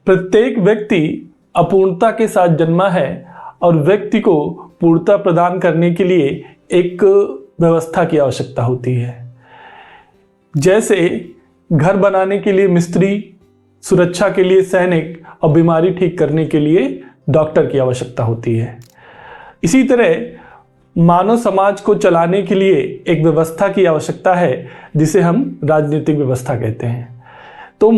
प्रत्येक व्यक्ति अपूर्णता के साथ जन्मा है और व्यक्ति को पूर्णता प्रदान करने के लिए एक व्यवस्था की आवश्यकता होती है। जैसे घर बनाने के लिए मिस्त्री, सुरक्षा के लिए सैनिक और बीमारी ठीक करने के लिए डॉक्टर की आवश्यकता होती है। इसी तरह मानव समाज को चलाने के लिए एक व्यवस्था की आवश्यकता है जिसे हम राजनीतिक व्यवस्था कहते हैं। तो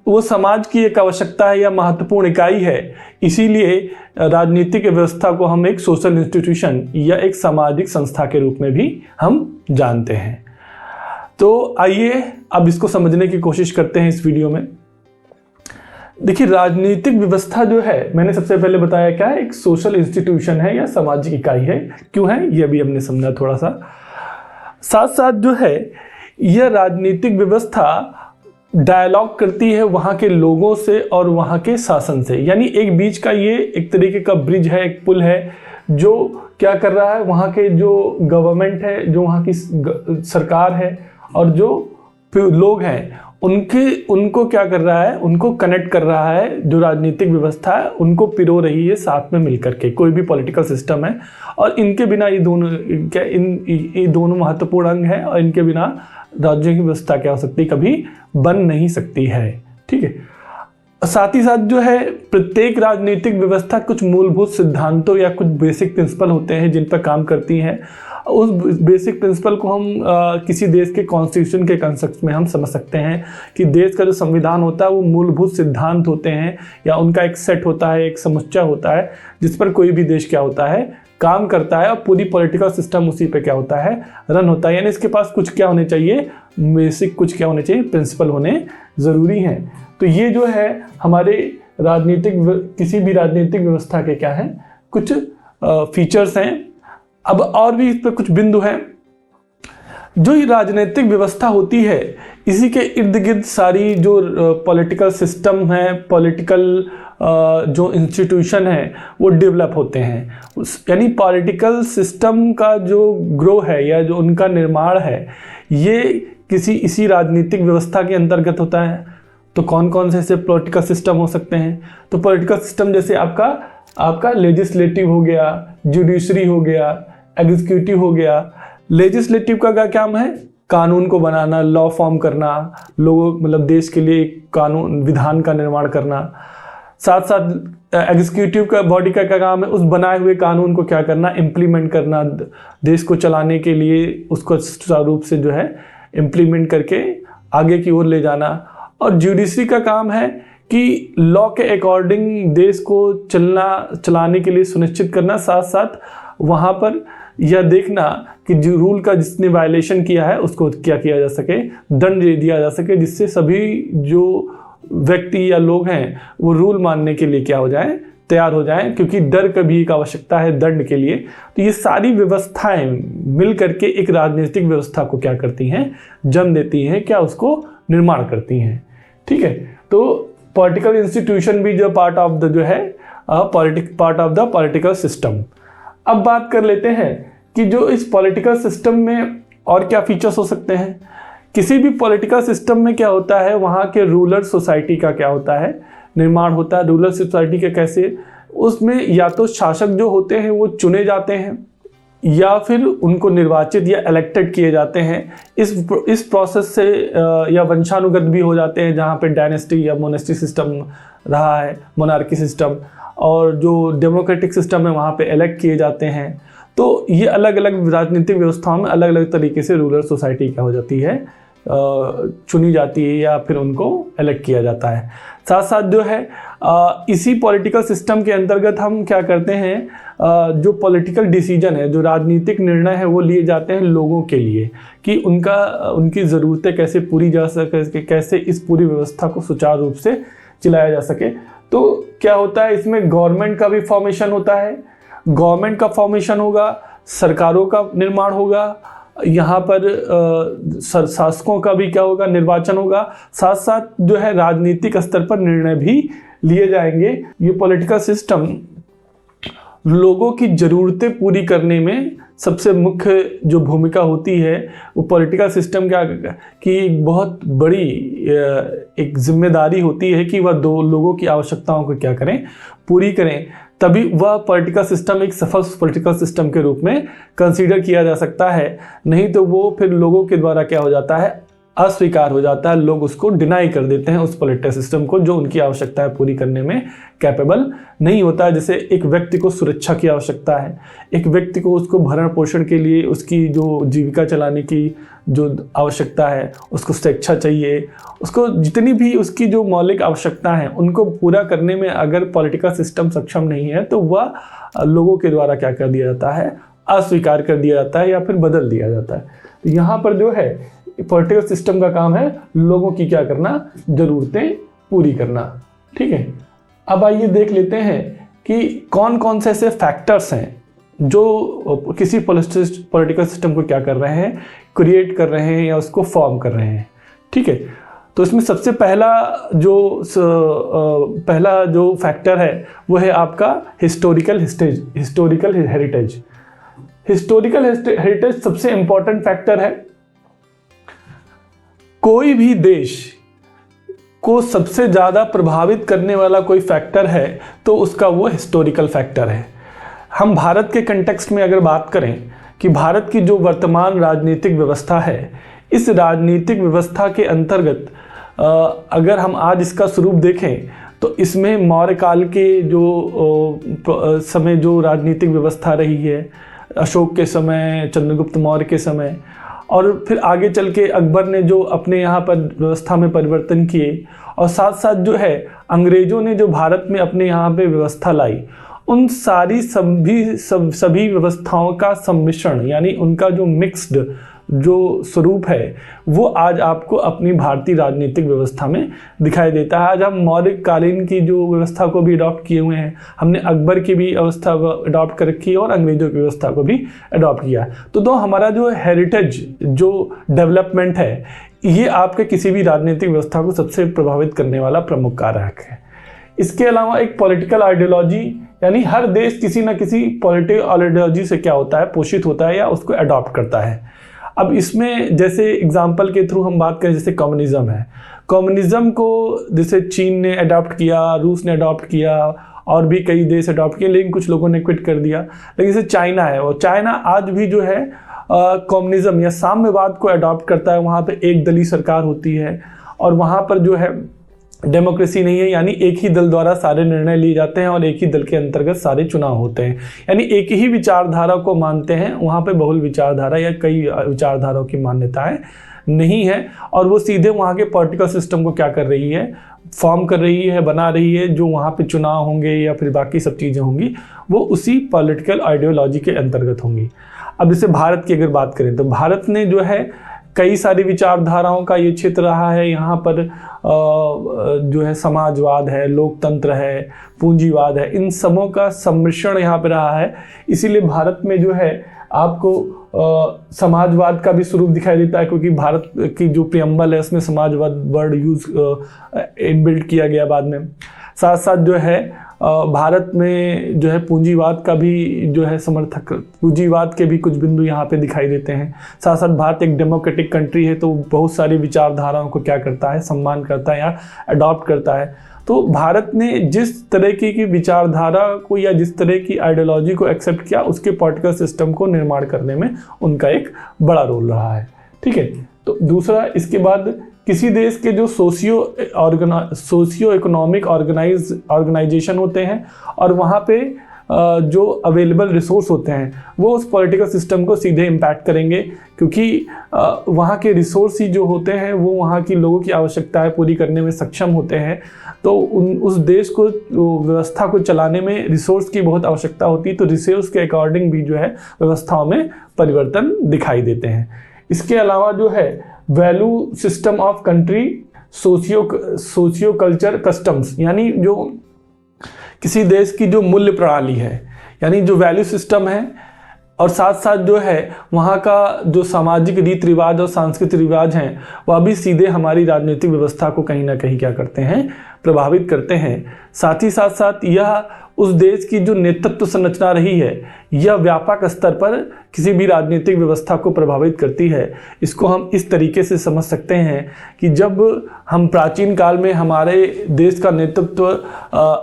वो समाज की एक आवश्यकता है या महत्वपूर्ण इकाई है, इसीलिए राजनीतिक व्यवस्था को हम एक सोशल इंस्टीट्यूशन या एक सामाजिक संस्था के रूप में भी हम जानते हैं। तो आइए अब इसको समझने की कोशिश करते हैं इस वीडियो में। देखिए, राजनीतिक व्यवस्था जो है, मैंने सबसे पहले बताया क्या है, एक सोशल इंस्टीट्यूशन है या सामाजिक इकाई है। क्यों है ये भी हमने समझा थोड़ा सा। साथ साथ जो है यह राजनीतिक व्यवस्था डायलॉग करती है वहाँ के लोगों से और वहाँ के शासन से, यानी एक बीच का ये एक तरीके का ब्रिज है, एक पुल है जो क्या कर रहा है, वहाँ के जो गवर्नमेंट है, जो वहाँ की सरकार है और जो लोग हैं उनको क्या कर रहा है, उनको कनेक्ट कर रहा है। जो राजनीतिक व्यवस्था है उनको पिरो रही है साथ में मिलकर के, कोई भी पॉलिटिकल सिस्टम है। और इनके बिना ये दोनों महत्वपूर्ण अंग हैं और इनके बिना राज्य की व्यवस्था क्या हो सकती, कभी बन नहीं सकती है। ठीक है। साथ ही साथ जो है प्रत्येक राजनीतिक व्यवस्था कुछ मूलभूत सिद्धांतों या कुछ बेसिक प्रिंसिपल होते हैं जिन पर काम करती हैं। उस बेसिक प्रिंसिपल को हम किसी देश के कॉन्स्टिट्यूशन के कंसेप्ट में हम समझ सकते हैं कि देश का जो संविधान होता है वो मूलभूत सिद्धांत होते हैं या उनका एक सेट होता है, एक समुच्चय होता है जिस पर कोई भी देश क्या होता है, काम करता है और पूरी पॉलिटिकल सिस्टम उसी पे क्या होता है, रन होता है। यानी इसके पास कुछ क्या होने चाहिए, बेसिक कुछ क्या होने चाहिए, प्रिंसिपल होने ज़रूरी हैं। तो ये जो है हमारे किसी भी राजनीतिक व्यवस्था के क्या हैं, कुछ फीचर्स हैं। अब और भी इस पर कुछ बिंदु हैं। जो ये राजनीतिक व्यवस्था होती है इसी के इर्द गिर्द सारी जो पॉलिटिकल सिस्टम है, पॉलिटिकल जो इंस्टीट्यूशन है वो डेवलप होते हैं। यानी पॉलिटिकल सिस्टम का जो ग्रो है या जो उनका निर्माण है ये इसी राजनीतिक व्यवस्था के अंतर्गत होता है। तो कौन कौन से ऐसे पॉलिटिकल सिस्टम हो सकते हैं? तो पॉलिटिकल सिस्टम जैसे आपका लेजिस्लेटिव हो गया, जुडिशरी हो गया, एग्जीक्यूटिव हो गया। लेजिस्लेटिव का क्या काम है? कानून को बनाना, लॉ फॉर्म करना, लोगों मतलब देश के लिए कानून विधान का निर्माण करना। साथ साथ एग्जीक्यूटिव का बॉडी का क्या काम है? उस बनाए हुए कानून को क्या करना, इम्प्लीमेंट करना, देश को चलाने के लिए उसको सुचारू रूप से जो है इम्प्लीमेंट करके आगे की ओर ले जाना। और जुडिशरी का काम है कि लॉ के अकॉर्डिंग देश को चलाने के लिए सुनिश्चित करना, साथ साथ वहाँ पर यह देखना कि जो रूल का जिसने वायलेशन किया है उसको क्या किया जा सके, दंड दिया जा सके, जिससे सभी जो व्यक्ति या लोग हैं वो रूल मानने के लिए क्या हो जाए, तैयार हो जाएं, क्योंकि डर का भी एक आवश्यकता है दंड के लिए। तो ये सारी व्यवस्थाएं मिल करके एक राजनीतिक व्यवस्था को क्या करती हैं, जन्म देती हैं, क्या उसको निर्माण करती हैं। ठीक है। तो पॉलिटिकल इंस्टीट्यूशन भी जो part of the political system. अब बात कर लेते हैं कि जो इस पॉलिटिकल सिस्टम में और क्या फीचर्स हो सकते हैं। किसी भी पॉलिटिकल सिस्टम में क्या होता है, वहाँ के रूलर सोसाइटी का क्या होता है, निर्माण होता है। रूलर सोसाइटी के कैसे, उसमें या तो शासक जो होते हैं वो चुने जाते हैं या फिर उनको निर्वाचित या इलेक्टेड किए जाते हैं। इस प्रोसेस से या वंशानुगत भी हो जाते हैं, जहाँ पे डायनेस्टी या मोनेस्टी सिस्टम रहा है, मोनार्की सिस्टम, और जो डेमोक्रेटिक सिस्टम है वहाँ पे इलेक्ट किए जाते हैं। तो ये अलग अलग राजनीतिक व्यवस्थाओं में अलग अलग तरीके से रूलर सोसाइटी क्या हो जाती है, चुनी जाती है या फिर उनको इलेक्ट किया जाता है। साथ साथ जो है इसी पॉलिटिकल सिस्टम के अंतर्गत हम क्या करते हैं, जो पॉलिटिकल डिसीजन है, जो राजनीतिक निर्णय है वो लिए जाते हैं लोगों के लिए कि उनकी ज़रूरतें कैसे पूरी जा सके, कैसे इस पूरी व्यवस्था को सुचारू रूप से चलाया जा सके। तो क्या होता है, इसमें गवर्नमेंट का भी फॉर्मेशन होता है, गवर्नमेंट का फॉर्मेशन होगा, सरकारों का निर्माण होगा, यहाँ पर शासकों का भी क्या होगा, निर्वाचन होगा। साथ साथ जो है राजनीतिक स्तर पर निर्णय भी लिए जाएंगे। ये पॉलिटिकल सिस्टम लोगों की ज़रूरतें पूरी करने में सबसे मुख्य जो भूमिका होती है, वो पॉलिटिकल सिस्टम क्या की बहुत बड़ी एक जिम्मेदारी होती है कि वह दो लोगों की आवश्यकताओं को क्या करें, पूरी करें, तभी वह पॉलिटिकल सिस्टम एक सफल पॉलिटिकल सिस्टम के रूप में कंसीडर किया जा सकता है। नहीं तो वो फिर लोगों के द्वारा क्या हो जाता है, अस्वीकार हो जाता है, लोग उसको डिनाई कर देते हैं उस पॉलिटिकल सिस्टम को जो उनकी आवश्यकताएं पूरी करने में कैपेबल नहीं होता है। जैसे एक व्यक्ति को सुरक्षा की आवश्यकता है, एक व्यक्ति को उसको भरण पोषण के लिए उसकी जो जीविका चलाने की जो आवश्यकता है, उसको शिक्षा चाहिए, उसको जितनी भी उसकी जो मौलिक आवश्यकता है उनको पूरा करने में अगर पॉलिटिकल सिस्टम सक्षम नहीं है तो वह लोगों के द्वारा क्या कर दिया जाता है, अस्वीकार कर दिया जाता है या फिर बदल दिया जाता है। तो यहाँ पर जो है पॉलिटिकल सिस्टम का काम है लोगों की क्या करना, जरूरतें पूरी करना। ठीक है, अब आइए देख लेते हैं कि कौन कौन से ऐसे फैक्टर्स हैं जो किसी पॉलिटिकल सिस्टम को क्या कर रहे हैं, क्रिएट कर रहे हैं या उसको फॉर्म कर रहे हैं। ठीक है, तो इसमें सबसे पहला जो फैक्टर है वो है आपका हिस्टोरिकल हेरिटेज। हिस्टोरिकल हेरिटेज सबसे इंपॉर्टेंट फैक्टर है। कोई भी देश को सबसे ज़्यादा प्रभावित करने वाला कोई फैक्टर है तो उसका वो हिस्टोरिकल फैक्टर है। हम भारत के कंटेक्स्ट में अगर बात करें कि भारत की जो वर्तमान राजनीतिक व्यवस्था है, इस राजनीतिक व्यवस्था के अंतर्गत अगर हम आज इसका स्वरूप देखें तो इसमें मौर्य काल के जो समय जो राजनीतिक व्यवस्था रही है, अशोक के समय, चंद्रगुप्त मौर्य के समय, और फिर आगे चल के अकबर ने जो अपने यहाँ पर व्यवस्था में परिवर्तन किए, और साथ साथ जो है अंग्रेज़ों ने जो भारत में अपने यहाँ पे व्यवस्था लाई, उन सारी सभी व्यवस्थाओं का सम्मिश्रण यानी उनका जो मिक्स्ड जो स्वरूप है वो आज आपको अपनी भारतीय राजनीतिक व्यवस्था में दिखाई देता है। आज हम मौर्य कालीन की जो व्यवस्था को भी अडॉप्ट किए हुए हैं, हमने अकबर की भी व्यवस्था अडॉप्ट कर रखी है और अंग्रेज़ों की व्यवस्था को भी अडॉप्ट किया। तो हमारा जो हेरिटेज जो डेवलपमेंट है ये आपके किसी भी राजनीतिक व्यवस्था को सबसे प्रभावित करने वाला प्रमुख कारक है। इसके अलावा एक पॉलिटिकल आइडियोलॉजी, यानी हर देश किसी न किसी पॉलिटिकल आइडियोलॉजी से क्या होता है, पोषित होता है या उसको अडॉप्ट करता है। अब इसमें जैसे एग्जाम्पल के थ्रू हम बात करें, जैसे कम्युनिज्म है, कम्युनिज्म को जैसे चीन ने अडॉप्ट किया, रूस ने अडॉप्ट किया और भी कई देश अडॉप्ट किए, लेकिन कुछ लोगों ने क्विट कर दिया। लेकिन जैसे चाइना है, वो चाइना आज भी जो है कम्युनिज्म या साम्यवाद को अडॉप्ट करता है। वहाँ पे एक दलीय सरकार होती है और वहाँ पर जो है डेमोक्रेसी नहीं है, यानी एक ही दल द्वारा सारे निर्णय लिए जाते हैं और एक ही दल के अंतर्गत सारे चुनाव होते हैं, यानी एक ही विचारधारा को मानते हैं। वहाँ पे बहुल विचारधारा या कई विचारधाराओं की मान्यताएं नहीं है और वो सीधे वहाँ के पॉलिटिकल सिस्टम को क्या कर रही है, फॉर्म कर रही है, बना रही है। जो वहाँ पे चुनाव होंगे या फिर बाकी सब चीज़ें होंगी वो उसी पॉलिटिकल आइडियोलॉजी के अंतर्गत होंगी। अब जैसे भारत की अगर बात करें तो भारत ने जो है कई सारी विचारधाराओं का ये क्षेत्र रहा है। यहाँ पर जो है समाजवाद है, लोकतंत्र है, पूंजीवाद है, इन सबों का सम्मिश्रण यहाँ पे रहा है। इसीलिए भारत में जो है आपको समाजवाद का भी स्वरूप दिखाई देता है, क्योंकि भारत की जो प्रियम्बल है उसमें समाजवाद वर्ड यूज इनबिल्ट किया गया बाद में। साथ साथ जो है भारत में जो है पूंजीवाद का भी जो है समर्थक, पूंजीवाद के भी कुछ बिंदु यहाँ पे दिखाई देते हैं। साथ साथ भारत एक डेमोक्रेटिक कंट्री है तो बहुत सारी विचारधाराओं को क्या करता है, सम्मान करता है या अडॉप्ट करता है। तो भारत ने जिस तरह की विचारधारा को या जिस तरह की आइडियोलॉजी को एक्सेप्ट किया, उसके पॉलिटिकल सिस्टम को निर्माण करने में उनका एक बड़ा रोल रहा है। ठीक है, तो दूसरा इसके बाद किसी देश के जो सोशियो इकोनॉमिक ऑर्गेनाइजेशन होते हैं और वहाँ पे जो अवेलेबल रिसोर्स होते हैं वो उस पॉलिटिकल सिस्टम को सीधे इम्पैक्ट करेंगे, क्योंकि वहाँ के रिसोर्स ही जो होते हैं वो वहाँ की लोगों की आवश्यकताएं पूरी करने में सक्षम होते हैं। तो उस देश को व्यवस्था को चलाने में रिसोर्स की बहुत आवश्यकता होती है, तो रिसोर्स के अकॉर्डिंग भी जो है व्यवस्थाओं में परिवर्तन दिखाई देते हैं। इसके अलावा जो है value system of country, socio culture customs, यानी जो किसी देश की जो मूल्य प्रणाली है, यानी जो वैल्यू सिस्टम है, और साथ साथ जो है वहाँ का जो सामाजिक रीति रिवाज और सांस्कृतिक रिवाज हैं वह भी सीधे हमारी राजनीतिक व्यवस्था को कहीं ना कहीं क्या करते हैं, प्रभावित करते हैं। साथ ही साथ यह उस देश की जो नेतृत्व संरचना रही है यह व्यापक स्तर पर किसी भी राजनीतिक व्यवस्था को प्रभावित करती है। इसको हम इस तरीके से समझ सकते हैं कि जब हम प्राचीन काल में हमारे देश का नेतृत्व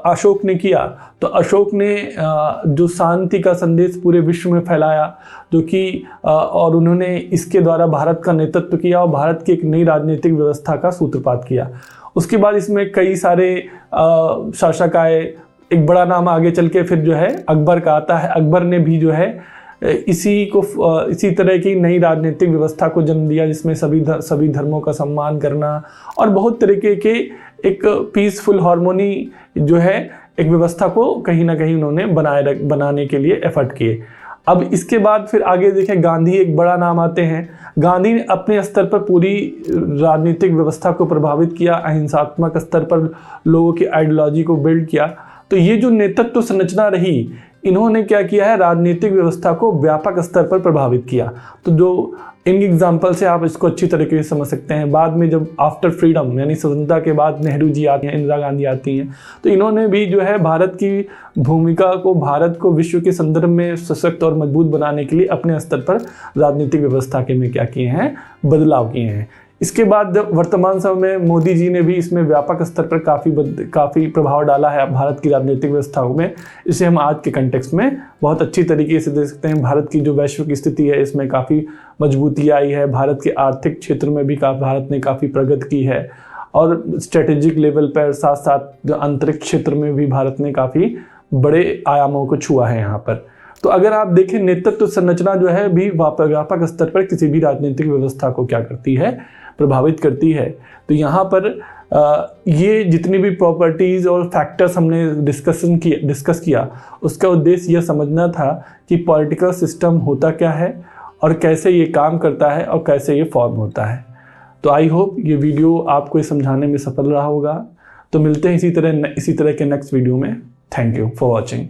अशोक ने किया, तो अशोक ने जो शांति का संदेश पूरे विश्व में फैलाया, जो कि और उन्होंने इसके द्वारा भारत का नेतृत्व किया और भारत की एक नई राजनीतिक व्यवस्था का सूत्रपात किया। उसके बाद इसमें कई सारे शासक आए। एक बड़ा नाम आगे चल के फिर जो है अकबर का आता है। अकबर ने भी जो है इसी तरह की नई राजनीतिक व्यवस्था को जन्म दिया, जिसमें सभी धर्मों का सम्मान करना और बहुत तरीके के एक पीसफुल हार्मोनी जो है एक व्यवस्था को कहीं ना कहीं उन्होंने बनाने के लिए एफर्ट किए। अब इसके बाद फिर आगे देखें, गांधी एक बड़ा नाम आते हैं। गांधी ने अपने स्तर पर पूरी राजनीतिक व्यवस्था को प्रभावित किया, अहिंसात्मक स्तर पर लोगों की आइडियोलॉजी को बिल्ड किया। तो ये जो नेतृत्व संरचना रही, इन्होंने क्या किया है, राजनीतिक व्यवस्था को व्यापक स्तर पर प्रभावित किया। तो जो इन एग्जाम्पल से आप इसको अच्छी तरीके से समझ सकते हैं। बाद में जब आफ्टर फ्रीडम यानी स्वतंत्रता के बाद नेहरू जी आते हैं, इंदिरा गांधी आती हैं, तो इन्होंने भी जो है भारत की भूमिका को, भारत को विश्व के संदर्भ में सशक्त और मजबूत बनाने के लिए अपने स्तर पर राजनीतिक व्यवस्था के में क्या किए हैं, बदलाव किए हैं। इसके बाद वर्तमान समय में मोदी जी ने भी इसमें व्यापक स्तर पर काफ़ी प्रभाव डाला है भारत की राजनीतिक व्यवस्थाओं में। इसे हम आज के कंटेक्स्ट में बहुत अच्छी तरीके से देख सकते हैं। भारत की जो वैश्विक स्थिति है इसमें काफ़ी मजबूती आई है। भारत के आर्थिक क्षेत्र में भी भारत ने काफ़ी प्रगति की है और स्ट्रेटेजिक लेवल पर साथ साथ जो अंतरिक्ष क्षेत्र में भी भारत ने काफ़ी बड़े आयामों को छुआ है यहाँ पर। तो अगर आप देखें, नेतृत्व संरचना जो है भी व्यापक स्तर पर किसी भी राजनीतिक व्यवस्था को क्या करती है, प्रभावित करती है। तो यहाँ पर ये जितनी भी प्रॉपर्टीज़ और फैक्टर्स हमने डिस्कस किया, उसका उद्देश्य यह समझना था कि पॉलिटिकल सिस्टम होता क्या है और कैसे ये काम करता है और कैसे ये फॉर्म होता है। तो आई होप ये वीडियो आपको ये समझाने में सफल रहा होगा। तो मिलते हैं इसी तरह के नेक्स्ट वीडियो में। Thank you for watching.